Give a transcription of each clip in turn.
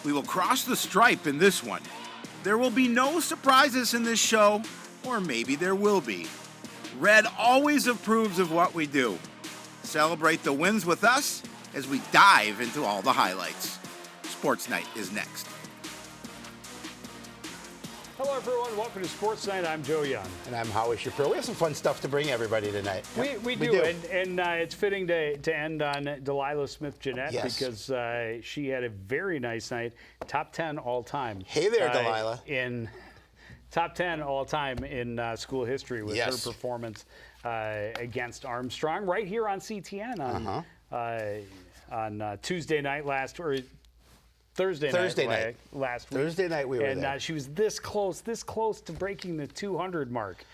We will cross the stripe in this one. There will be no surprises in this show, or maybe there will be. Red always approves of what we do. Celebrate the wins with us as we dive into all the highlights. Sports Night is next. Hello, everyone. Welcome to Sports Night. I'm Joe Young. And I'm Howie Shapiro. We have some fun stuff to bring everybody tonight. We do. And it's fitting to end on Delilah Smith-Jeanette because she had a very nice night. Top 10 all-time. Hey there, Delilah. In top 10 all-time in school history with her performance against Armstrong right here on CTN on Tuesday night Thursday night last week. Thursday night we were there. And she was this close to breaking the 200 mark.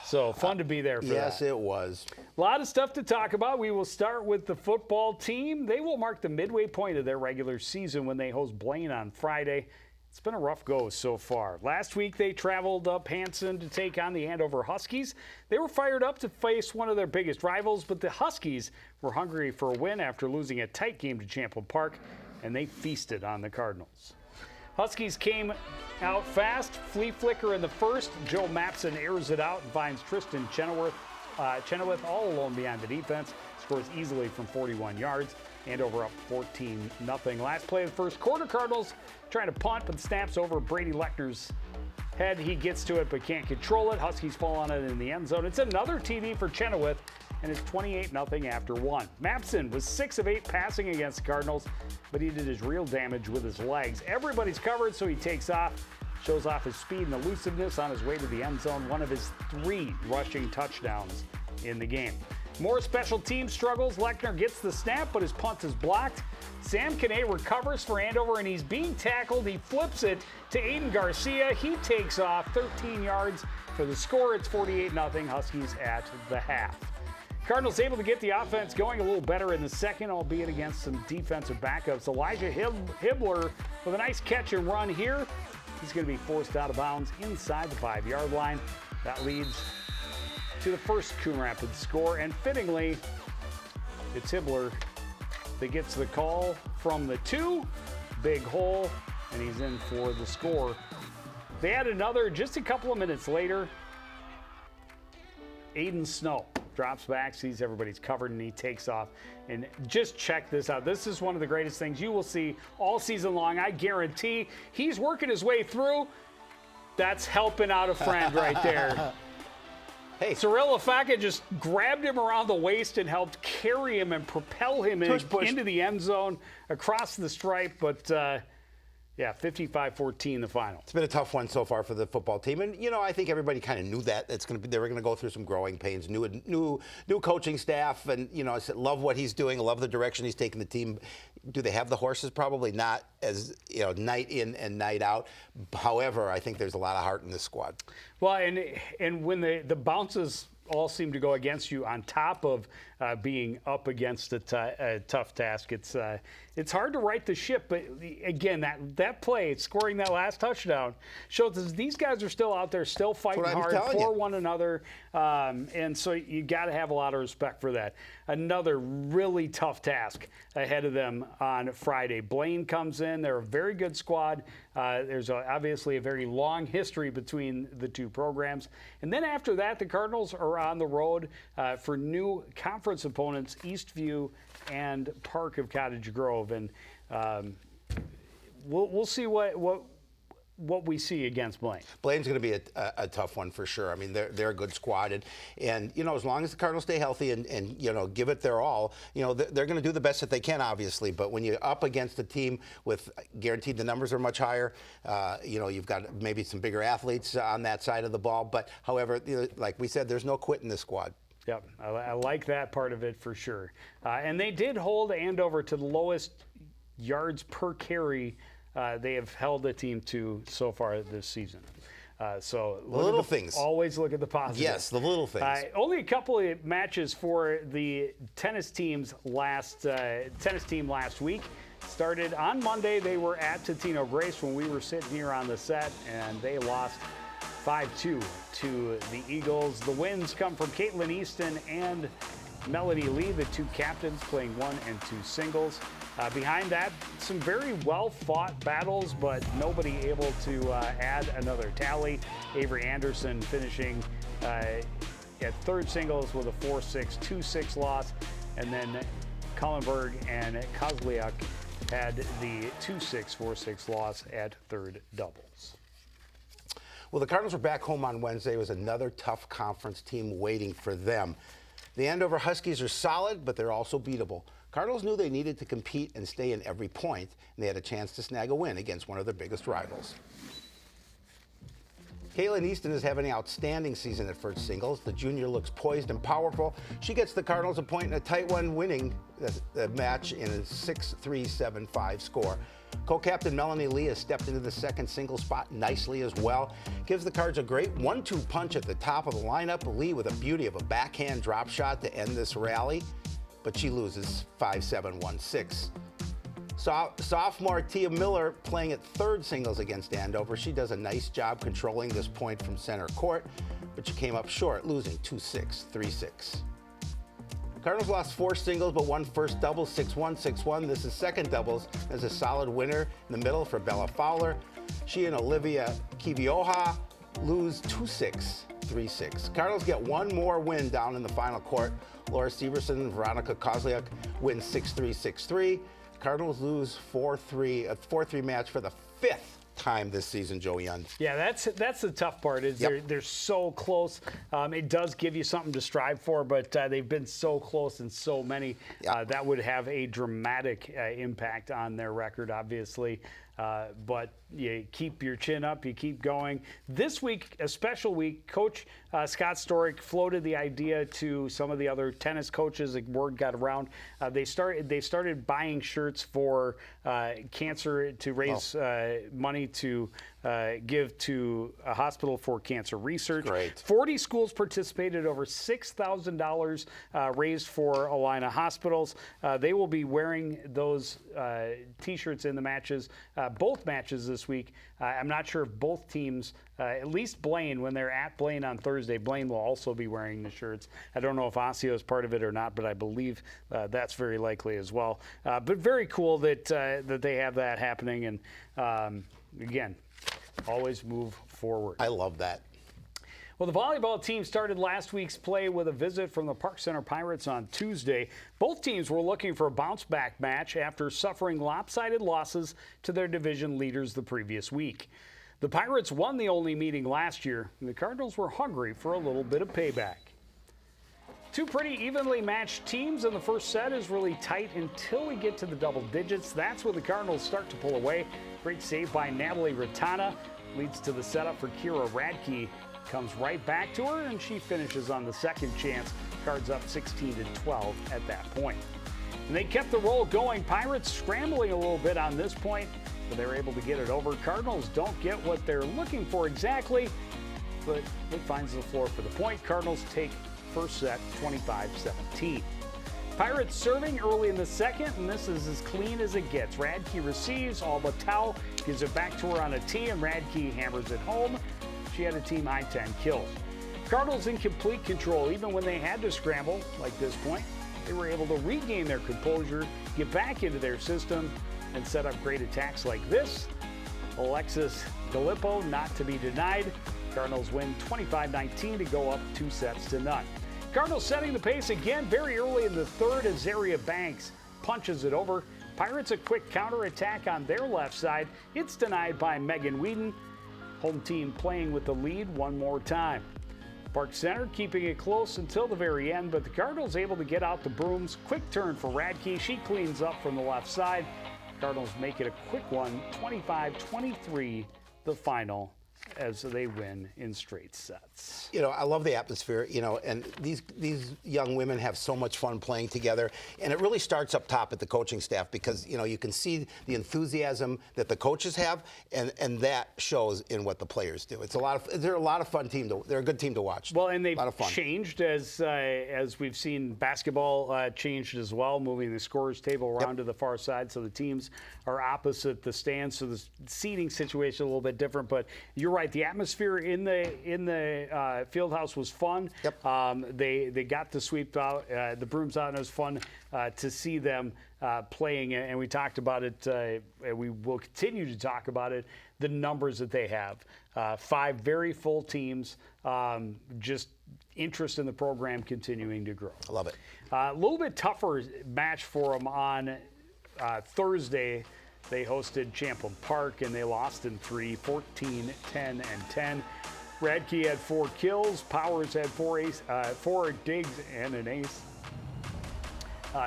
So fun to be there for that. Yes, it was. A lot of stuff to talk about. We will start with the football team. They will mark the midway point of their regular season when they host Blaine on Friday. It's been a rough go so far. Last week, they traveled up Hanson to take on the Andover Huskies. They were fired up to face one of their biggest rivals, but the Huskies were hungry for a win after losing a tight game to Champlin Park, and they feasted on the Cardinals. Huskies came out fast. Flea flicker in the first. Joe Mapson airs it out and finds Tristan Chenoweth all alone behind the defense. Scores easily from 41 yards. Andover up 14-0. Last play of the first quarter, Cardinals trying to punt, but the snap's over Brady Lechner's head. He gets to it but can't control it. Huskies fall on it in the end zone. It's another TD for Chenoweth, and it's 28-0 after one. Mapson was 6 of 8 passing against the Cardinals, but he did his real damage with his legs. Everybody's covered, so he takes off, shows off his speed and elusiveness on his way to the end zone, one of his 3 rushing touchdowns in the game. More special team struggles. Lechner gets the snap, but his punt is blocked. Sam Kane recovers for Andover, and he's being tackled. He flips it to Aiden Garcia. He takes off 13 yards for the score. It's 48-0 Huskies at the half. Cardinals able to get the offense going a little better in the second, albeit against some defensive backups. Elijah Hibbler with a nice catch and run here. He's going to be forced out of bounds inside the 5-yard line. That leads to the first Coon Rapids score, and fittingly, it's Hibbler that gets the call from the 2. Big hole, and he's in for the score. They had another just a couple of minutes later. Aiden Snow drops back, sees everybody's covered, and he takes off. And just check this out. This is one of the greatest things you will see all season long. I guarantee he's working his way through. That's helping out a friend right there. Hey, Cyril Afaka just grabbed him around the waist and helped carry him and propel him into the end zone across the stripe. But, 55-14 the final. It's been a tough one so far for the football team. And, I think everybody kind of knew that. They were going to go through some growing pains. New coaching staff. And, I said, love what he's doing. Love the direction he's taking the team. Do they have the horses? Probably not as, night in and night out. However, I think there's a lot of heart in this squad. Well, and when the bounces all seem to go against you on top of being up against a tough task, it's hard to right the ship. But again, that play, scoring that last touchdown, shows us these guys are still out there, still fighting hard for one another. And so you got to have a lot of respect for that. Another really tough task ahead of them on Friday. Blaine comes in. They're a very good squad. There's obviously a very long history between the two programs. And then after that, the Cardinals are on the road for new conference opponents, Eastview and Park of Cottage Grove. And we'll see what we see against Blaine. Blaine's going to be a tough one for sure. I mean, they're a good squad, and as long as the Cardinals stay healthy and give it their all, they're going to do the best that they can, obviously. But when you're up against a team with guaranteed the numbers are much higher, you've got maybe some bigger athletes on that side of the ball. But however, like we said, there's no quit in this squad. Yep, I like that part of it for sure. And they did hold Andover to the lowest yards per carry they have held the team to so far this season. So the little things. Always look at the positive. Yes, the little things. Only a couple of matches for the tennis team last week. Started on Monday. They were at Totino Grace when we were sitting here on the set, and they lost 5-2 to the Eagles. The wins come from Caitlin Easton and Melanie Lee, the two captains, playing 1 and 2 singles. Behind that, some very well-fought battles, but nobody able to add another tally. Avery Anderson finishing at third singles with a 4-6, 2-6 loss, and then Kallenberg and Kozliak had the 2-6, 4-6 loss at third doubles. Well, the Cardinals were back home on Wednesday. It was another tough conference team waiting for them. The Andover Huskies are solid, but they're also beatable. Cardinals knew they needed to compete and stay in every point, and they had a chance to snag a win against one of their biggest rivals. Kaylin Easton is having an outstanding season at first singles. The junior looks poised and powerful. She gets the Cardinals a point in a tight one, winning the match in a 6-3-7-5 score. Co-captain Melanie Lee has stepped into the second single spot nicely as well. Gives the Cards a great 1-2 punch at the top of the lineup. Lee with a beauty of a backhand drop shot to end this rally, but she loses 5-7-1-6. Sophomore Tia Miller playing at third singles against Andover. She does a nice job controlling this point from center court, but she came up short, losing 2-6, 3-6. Cardinals lost 4 singles, but won first doubles 6-1, 6-1. This is second doubles. There's a solid winner in the middle for Bella Fowler. She and Olivia Kivioja lose 2-6, 3-6. Cardinals get one more win down in the final court. Laura Severson and Veronica Kozliak win 6-3, 6-3. Cardinals lose 4-3, a 4-3 match for the 5th time this season, Joe Young. Yeah, that's the tough part is they're so close. It does give you something to strive for, but they've been so close in so many. That would have a dramatic impact on their record, obviously. But you keep your chin up, you keep going. This week, a special week, Coach Scott Storick floated the idea to some of the other tennis coaches. The word got around. They started buying shirts for cancer to raise money to give to a hospital for cancer research. Great. 40 schools participated, over $6,000 raised for a line of hospitals. They will be wearing those T-shirts in the matches, both matches this week. I'm not sure if both teams, at least Blaine, when they're at Blaine on Thursday, Blaine will also be wearing the shirts. I don't know if Osseo is part of it or not, but I believe that's very likely as well. But very cool that that they have that happening, and again, always move forward. I love that. Well, the volleyball team started last week's play with a visit from the Park Center Pirates on Tuesday. Both teams were looking for a bounce-back match after suffering lopsided losses to their division leaders the previous week. The Pirates won the only meeting last year, and the Cardinals were hungry for a little bit of payback. Two pretty evenly matched teams, and the first set is really tight until we get to the double digits. That's where the Cardinals start to pull away. Great save by Natalie Ratana leads to the setup for Kira Radke. Comes right back to her, and she finishes on the second chance. Cards up 16-12 at that point. And they kept the roll going. Pirates scrambling a little bit on this point, but they were able to get it over. Cardinals don't get what they're looking for exactly, but it finds the floor for the point. Cardinals take first set 25-17. Pirates serving early in the second, and this is as clean as it gets. Radke receives, Alba Tau gives it back to her on a tee, and Radke hammers it home. She had a team high 10 kills. Cardinals in complete control. Even when they had to scramble like this point, they were able to regain their composure, get back into their system, and set up great attacks like this. Alexis Gallipo not to be denied. Cardinals win 25-19 to go up 2-0. Cardinals setting the pace again very early in the third as Zaria Banks punches it over. Pirates a quick counterattack on their left side. It's denied by Megan Whedon. Home team playing with the lead one more time. Park Center keeping it close until the very end, but the Cardinals able to get out the brooms. Quick turn for Radke. She cleans up from the left side. Cardinals make it a quick one, 25-23, the final, as they win in straight sets. You know, I love the atmosphere, you know, and these young women have so much fun playing together. And it really starts up top at the coaching staff because, you know, you can see the enthusiasm that the coaches have, and that shows in what the players do. They're a lot of fun team. They're a good team to watch. Well, and they've changed as we've seen basketball changed as well, moving the scorers table around to the far side so the teams are opposite the stands. So the seating situation is a little bit different, but you're right. The atmosphere in the field house was fun. Yep. They got the sweep out, the brooms out, and it was fun to see them playing. And we talked about it. And we will continue to talk about it. The numbers that they have, 5 very full teams. Just interest in the program continuing to grow. I love it. A little bit tougher match for them on Thursday. They hosted Champlin Park, and they lost in 3, 14, 10, and 10. Radke had 4 kills. Powers had 4 digs and an ace.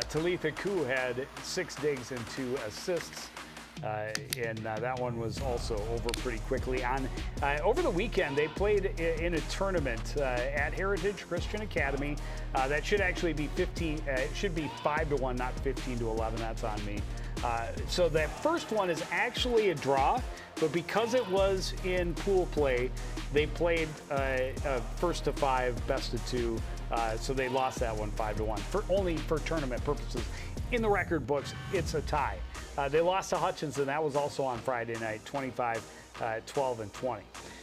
Talitha Koo had 6 digs and 2 assists. And that one was also over pretty quickly. Over the weekend, they played in a tournament at Heritage Christian Academy. That should actually be 15. It should be 5-1, not 15-11. That's on me. So that first one is actually a draw, but because it was in pool play, they played first to 5, best of 2. So they lost that one 5-1 only for tournament purposes. In the record books, it's a tie. They lost to Hutchinson. That was also on Friday night, 25, 12, and 20.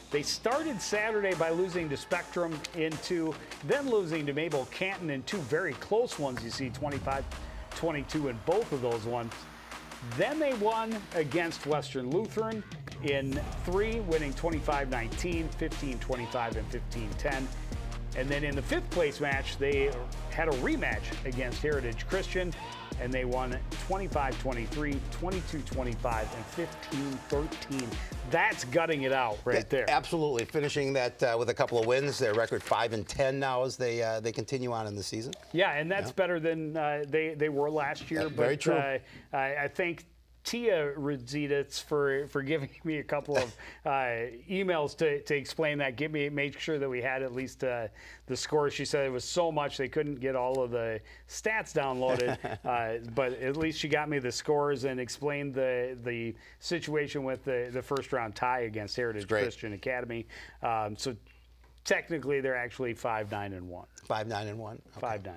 They started Saturday by losing to Spectrum in 2, then losing to Mabel Canton in 2 very close ones. You see 25-22 in both of those ones. Then they won against Western Lutheran in 3, winning 25-19, 15-25, and 15-10. And then in the 5th place match, they had a rematch against Heritage Christian, and they won 25-23, 22-25, and 15-13. That's gutting it out right there. Absolutely. Finishing that with a couple of wins. Their record 5-10 now as they continue on in the season. Yeah, and that's better than they were last year. Very true. I think Tia Radziditz for giving me a couple of emails to explain that. Make sure that we had at least the score. She said it was so much they couldn't get all of the stats downloaded, but at least she got me the scores and explained the situation with the first round tie against Heritage Christian Academy. So technically they're actually 5-9-1. 5-9-1. Okay. 5-9-1.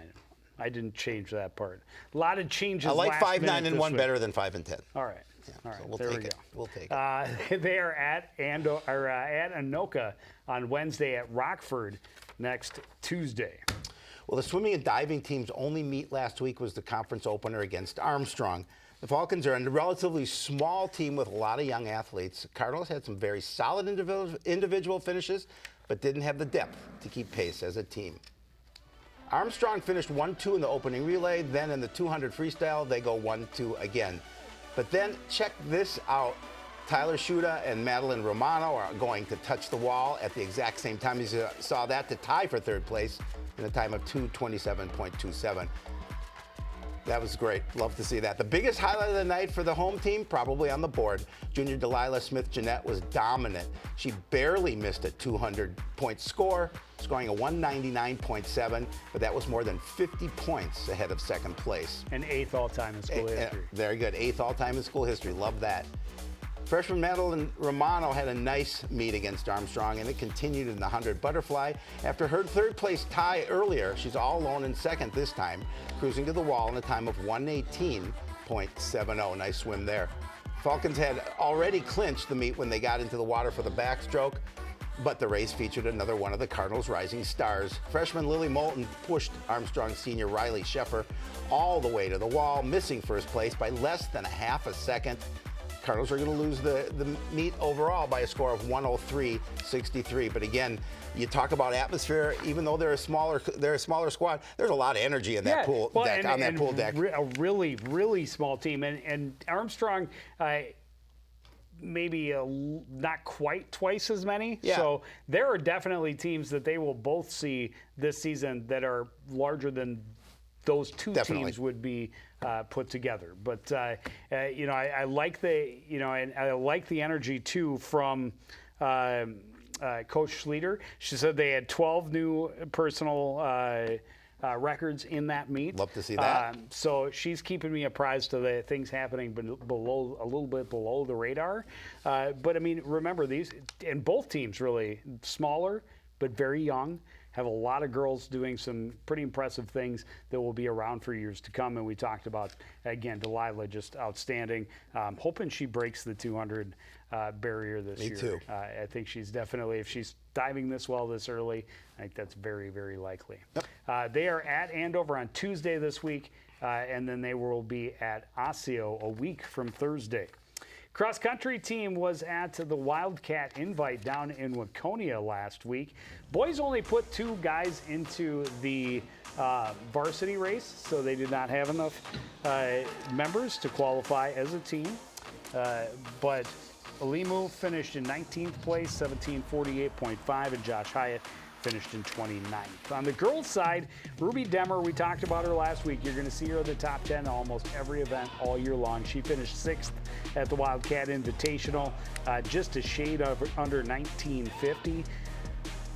I didn't change that part. A lot of changes. I like last 5-9-1 better than 5-10. All right. Yeah, All right. so we'll there take we it. go. We'll take it. They are at Anoka on Wednesday at Rockford next Tuesday. Well, the swimming and diving teams' only meet last week was the conference opener against Armstrong. The Falcons are a relatively small team with a lot of young athletes. Cardinals had some very solid individual finishes, but didn't have the depth to keep pace as a team. Armstrong finished 1-2 in the opening relay. Then in the 200 freestyle, they go 1-2 again. But then check this out. Tyler Schuda and Madeline Romano are going to touch the wall at the exact same time as you saw that to tie for 3rd place in a time of 2:27.27. That was great. Love to see that. The biggest highlight of the night for the home team, probably on the board. Junior Delilah Smith-Jeanette was dominant. She barely missed a 200-point score, scoring a 199.7, but that was more than 50 points ahead of 2nd place. And 8th all-time in school history. Very good. 8th all-time in school history. Love that. Freshman Madeline Romano had a nice meet against Armstrong, and it continued in the 100 butterfly. After her 3rd place tie earlier, she's all alone in 2nd this time, cruising to the wall in a time of 118.70. Nice swim there. Falcons had already clinched the meet when they got into the water for the backstroke, but the race featured another one of the Cardinals' rising stars. Freshman Lily Moulton pushed Armstrong senior Riley Sheffer all the way to the wall, missing 1st place by less than a half a second. Cardinals are going to lose the meet overall by a score of 103-63. But again, you talk about atmosphere. Even though they're a smaller squad, there's a lot of energy in that pool deck. A really, really small team, and Armstrong. Maybe not quite twice as many. Yeah. So there are definitely teams that they will both see this season that are larger than those two teams would be put together. But I like and I like the energy too from Coach Schlueter. She said they had 12 new personal records in that meet. Love to see that. So she's keeping me apprised of the things happening a little bit below the radar. But I mean, remember these, and both teams really smaller but very young. have a lot of girls doing some pretty impressive things that will be around for years to come. And we talked about, again, Delilah just outstanding. Hoping she breaks the 200 barrier this year. Me too. I think she's definitely, if she's diving this well this early, I think that's very, very likely. Yep. They are at Andover on Tuesday this week, and then they will be at Osseo a week from Thursday. Cross-country team was at the Wildcat Invite down in Waconia last week. Boys only put 2 guys into the varsity race, so they did not have enough members to qualify as a team. But Alimu finished in 19th place, 1748.5, and Josh Hyatt finished in 29th. On the girls' side, Ruby Demmer, we talked about her last week. You're going to see her in the top 10 almost every event all year long. She finished 6th at the Wildcat Invitational, just a shade under 1950.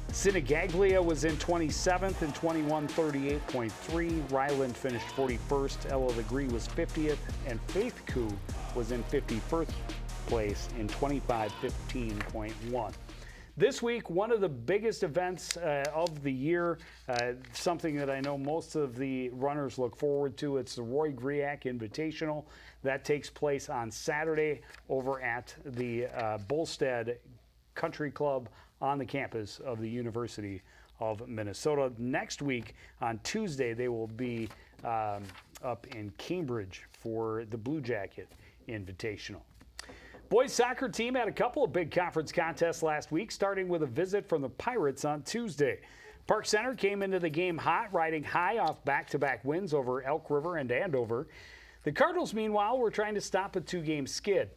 Sinigaglia was in 27th and 2138.3. Ryland finished 41st. Ella Legree was 50th, and Faith Koo was in 51st place in 2515.1. This week, one of the biggest events of the year, something that I know most of the runners look forward to. It's the Roy Griak Invitational. That takes place on Saturday over at the Bolstad Country Club on the campus of the University of Minnesota. Next week, on Tuesday, they will be up in Cambridge for the Blue Jacket Invitational. Boys soccer team had a couple of big conference contests last week, starting with a visit from the Pirates on Tuesday. Park Center came into the game hot, riding high off back-to-back wins over Elk River and Andover. The Cardinals, meanwhile, were trying to stop a 2-game skid,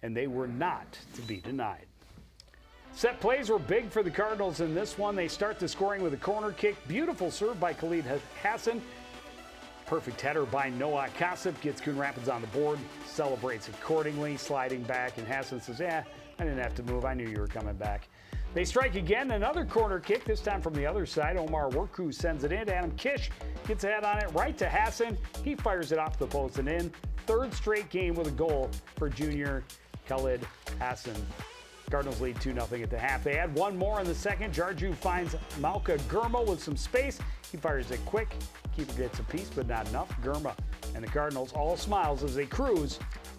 and they were not to be denied. Set plays were big for the Cardinals in this one. They start the scoring with a corner kick. Beautiful serve by Khalid Hassan. Perfect header by Noah Kassip gets Coon Rapids on the board, celebrates accordingly, sliding back, and Hassan says, I didn't have to move. I knew you were coming back. They strike again, another corner kick, this time from the other side. Omar Worku sends it in. Adam Kish gets a head on it right to Hassan. He fires it off the post and in. 3rd straight game with a goal for junior Khalid Hassan. Cardinals lead 2-0 at the half. They add one more in the second. Jarju finds Malka Gurma with some space. He fires it quick. Keeper gets a piece, but not enough. Gurma and the Cardinals all smiles as they cruise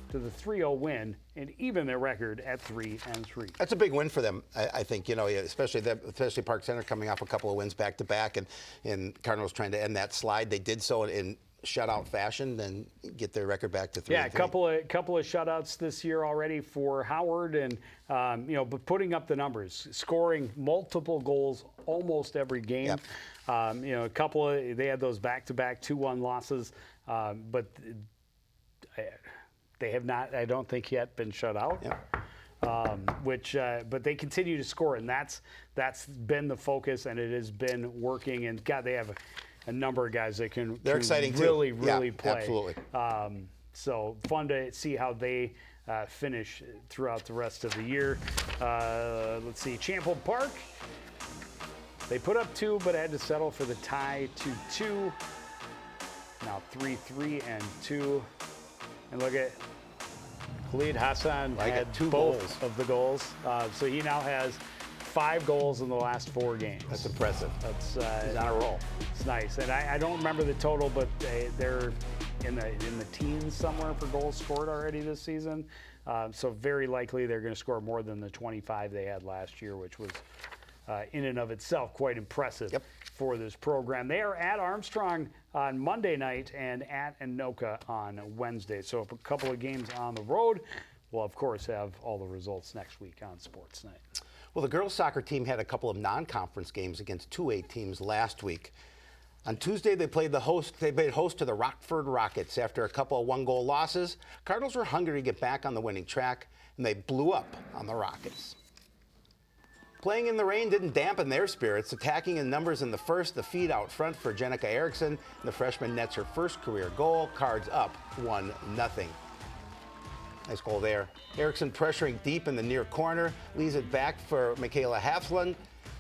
to the 3-0 win and even their record at 3-3. That's a big win for them, I think. Especially Park Center coming off a couple of wins back-to-back, and Cardinals trying to end that slide. They did so in shutout fashion, then get their record back to 3-3. Yeah, a couple of shutouts this year already for Howard, and but putting up the numbers, scoring multiple goals almost every game. Yep. A couple of they had those back-to-back 2-1 losses, but they have not, I don't think, yet been shut out. Yep. But they continue to score, and that's been the focus, and it has been working. And God, they have a number of guys that can exciting really, too. really play. Absolutely. So fun to see how they finish throughout the rest of the year. Let's see, Chample Park. They put up 2, but had to settle for the tie 2-2. Now 3-3-2. And look at Khalid Hassan had 2 both goals of the goals. So he now has 5 goals in the last 4 games. That's impressive. That's he's on a roll. It's nice, and I don't remember the total, but they're in the teens somewhere for goals scored already this season. So very likely they're going to score more than the 25 they had last year, which was in and of itself quite impressive for this program. They are at Armstrong on Monday night and at Anoka on Wednesday. So a couple of games on the road. We'll, of course, have all the results next week on Sportsnight. Well, the girls' soccer team had a couple of non-conference games against 2A teams last week. On Tuesday, they played host to the Rockford Rockets. After a couple of 1-goal losses, Cardinals were hungry to get back on the winning track, and they blew up on the Rockets. Playing in the rain didn't dampen their spirits. Attacking in numbers in the first, the feed out front for Jenica Erickson, and the freshman nets her first career goal. Cards up 1-0. Nice goal there. Erickson pressuring deep in the near corner, leaves it back for Michaela Hafland,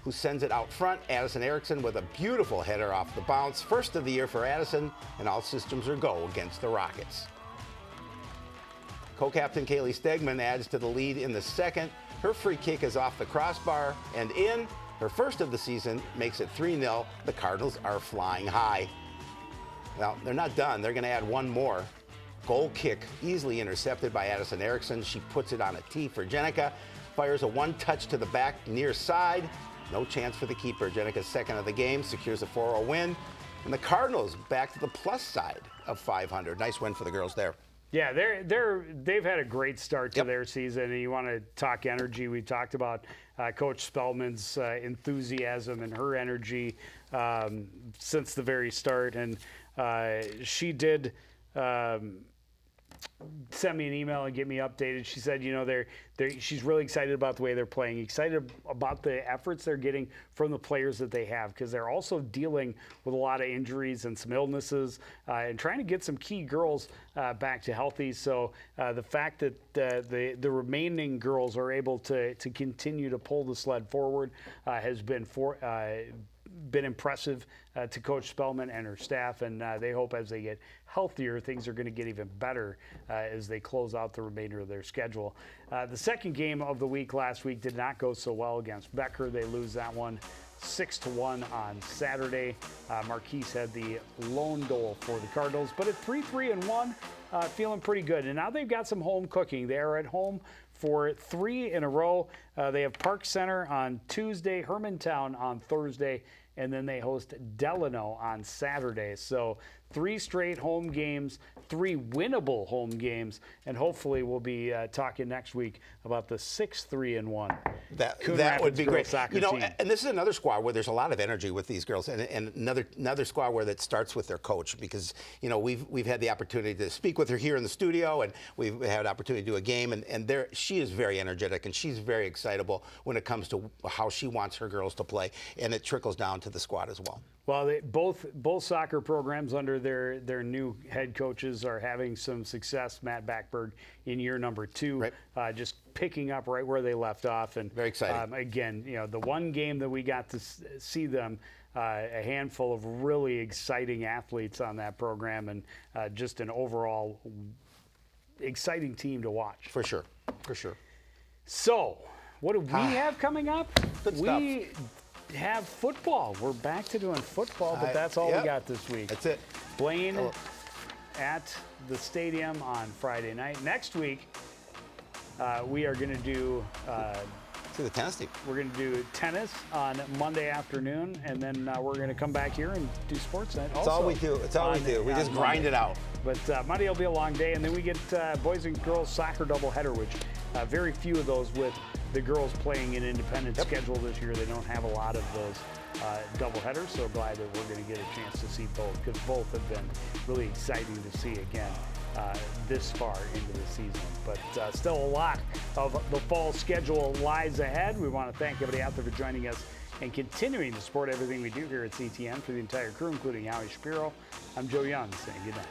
who sends it out front. Addison Erickson with a beautiful header off the bounce. First of the year for Addison, and all systems are go against the Rockets. Co-captain Kaylee Stegman adds to the lead in the second. Her free kick is off the crossbar and in. Her first of the season makes it 3-0. The Cardinals are flying high. Now, they're not done. They're going to add one more. Goal kick, easily intercepted by Addison Erickson. She puts it on a tee for Jenica. Fires a one-touch to the back near side. No chance for the keeper. Jenica's second of the game, secures a 4-0 win. And the Cardinals back to the plus side of 500. Nice win for the girls there. Yeah, they've had a great start to their season. And you want to talk energy. We talked about Coach Spellman's enthusiasm and her energy since the very start. And she did send me an email and get me updated. She said, you know, she's really excited about the way they're playing, excited about the efforts they're getting from the players that they have, because they're also dealing with a lot of injuries and some illnesses and trying to get some key girls back to healthy. So the fact that the remaining girls are able to continue to pull the sled forward has been impressive to Coach Spellman and her staff, and they hope as they get healthier, things are going to get even better as they close out the remainder of their schedule. The second game of the week last week did not go so well against Becker. They lose that one 6-1 on Saturday. Marquise had the lone goal for the Cardinals, but at 3-3-1, feeling pretty good. And now they've got some home cooking. They are at home for 3 in a row. They have Park Center on Tuesday, Hermantown on Thursday, and then they host Delano on Saturday. So 3 straight home games, 3 winnable home games, and hopefully we'll be talking next week about the 6-3-1. That would be great. You know, team. and this is another squad where there's a lot of energy with these girls, and another squad where that starts with their coach, because you know we've had the opportunity to speak with her here in the studio, and we've had an opportunity to do a game, and she is very energetic and she's very excitable when it comes to how she wants her girls to play, and it trickles down to the squad as well. Well, both soccer programs under their new head coaches are having some success. Matt Backberg in year number 2, right. Just picking up right where they left off. And very exciting. Again, you know, the one game that we got to see them, a handful of really exciting athletes on that program, and just an overall exciting team to watch. For sure, for sure. So, what do we have coming up? Good stuff. We have football. We're back to doing football, but that's all we got this week. That's it. Blaine at the stadium on Friday night. Next week, we are going to do the tennis team. We're going to do tennis on Monday afternoon, and then we're going to come back here and do Sportsnight. That's all we do. It's all we do. We just grind it out. But Monday will be a long day, and then we get boys and girls soccer doubleheader, which very few of those with the girls playing an independent schedule this year. They don't have a lot of those doubleheaders, so glad that we're going to get a chance to see both, because both have been really exciting to see again this far into the season. But still a lot of the fall schedule lies ahead. We want to thank everybody out there for joining us and continuing to support everything we do here at CTN. For the entire crew, including Howie Shapiro, I'm Joe Young saying good night.